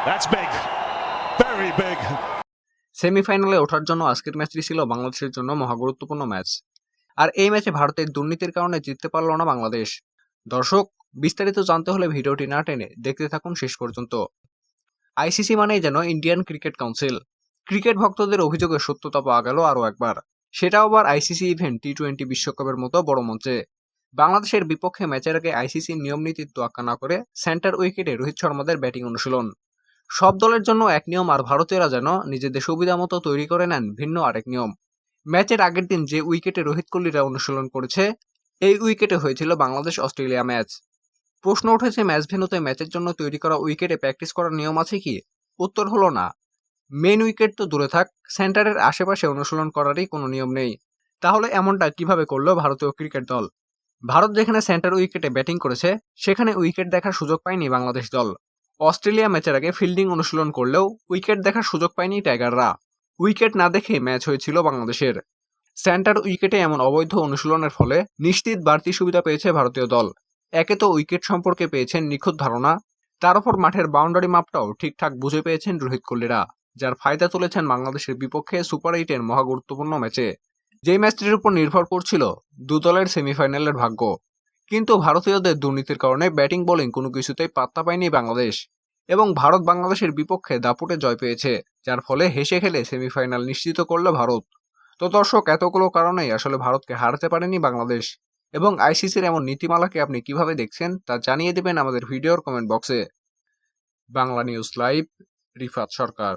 That's big. Very big. সেমিফাইনালে ওঠার জন্য আজকের ম্যাচটি ছিল বাংলাদেশের জন্য মহা গুরুত্বপূর্ণ ম্যাচ। আর এই ম্যাচে ভারতের দুর্নীতির কারণে জিততে পারল না বাংলাদেশ। দর্শক, বিস্তারিত জানতে হলে ভিডিওটি না টেনে দেখতে থাকুন শেষ পর্যন্ত। আইসিসি মানেই যেন ইন্ডিয়ান ক্রিকেট কাউন্সিল। ক্রিকেট ভক্তদের অভিযোগের সত্যতা পাওয়া গেল আরও একবার, সেটাও আবার আইসিসি ইভেন্ট টি-20 বিশ্বকাপের মতো বড় মঞ্চে। বাংলাদেশের বিপক্ষে ম্যাচের আগে আইসিসির নিয়ম নীতির তোয়াক্কা না করে সেন্টার উইকেটে রোহিত শর্মাদের ব্যাটিং অনুশীলন। সব দলের জন্য এক নিয়ম, আর ভারতীয়রা যেন নিজেদের সুবিধা মতো তৈরি করে নেন ভিন্ন আরেক নিয়ম। ম্যাচের আগের দিন যে উইকেটে রোহিত কোহলিরা অনুশীলন করেছে, এই উইকেটে হয়েছিল বাংলাদেশ অস্ট্রেলিয়া ম্যাচ। প্রশ্ন উঠেছে, ম্যাচ ভেন্যুতে ম্যাচের জন্য তৈরি করা উইকেটে প্র্যাকটিস করার নিয়ম আছে কি? উত্তর হলো না। মেন উইকেট তো দূরে থাক, সেন্টারের আশেপাশে অনুশীলন করারই কোনো নিয়ম নেই। তাহলে এমনটা কিভাবে করলো ভারতীয় ক্রিকেট দল? ভারত যেখানে সেন্টার উইকেটে ব্যাটিং করেছে, সেখানে উইকেট দেখার সুযোগ পায়নি বাংলাদেশ দল। অস্ট্রেলিয়া ম্যাচের আগে ফিল্ডিং অনুশীলন করলেও উইকেট দেখার সুযোগ পায়নি টাইগাররা। উইকেট না দেখে ম্যাচ হয়েছিল বাংলাদেশের। সেন্টার উইকেটে এমন অবৈধ অনুশীলনের ফলে নিশ্চিত বাড়তি সুবিধা পেয়েছে ভারতীয় দল। একে তো উইকেট সম্পর্কে পেয়েছেন নিখুঁত ধারণা, তার উপর মাঠের বাউন্ডারি মাপটাও ঠিকঠাক বুঝে পেয়েছেন রোহিত কোহলিরা, যার ফায়দা তুলেছেন বাংলাদেশের বিপক্ষে সুপার 8-এর মহা গুরুত্বপূর্ণ ম্যাচে। যেই ম্যাচটির উপর নির্ভর করছিল দু দলের সেমিফাইনালের ভাগ্য। কিন্তু ভারতীয়দের দুর্নীতির কারণে ব্যাটিং বোলিং কোনো কিছুতেই পাত্তা পায়নি বাংলাদেশ, এবং ভারত বাংলাদেশের বিপক্ষে দাপুটে জয় পেয়েছে, যার ফলে হেসে খেলে সেমিফাইনাল নিশ্চিত করল ভারত। তো দর্শক, এতগুলো কারণেই আসলে ভারতকে হারাতে পারেনি বাংলাদেশ, এবং আইসিসির এমন নীতিমালাকে আপনি কিভাবে দেখছেন তা জানিয়ে দেবেন আমাদের ভিডিওর কমেন্ট বক্সে। বাংলা নিউজ লাইভ, রিফাত সরকার।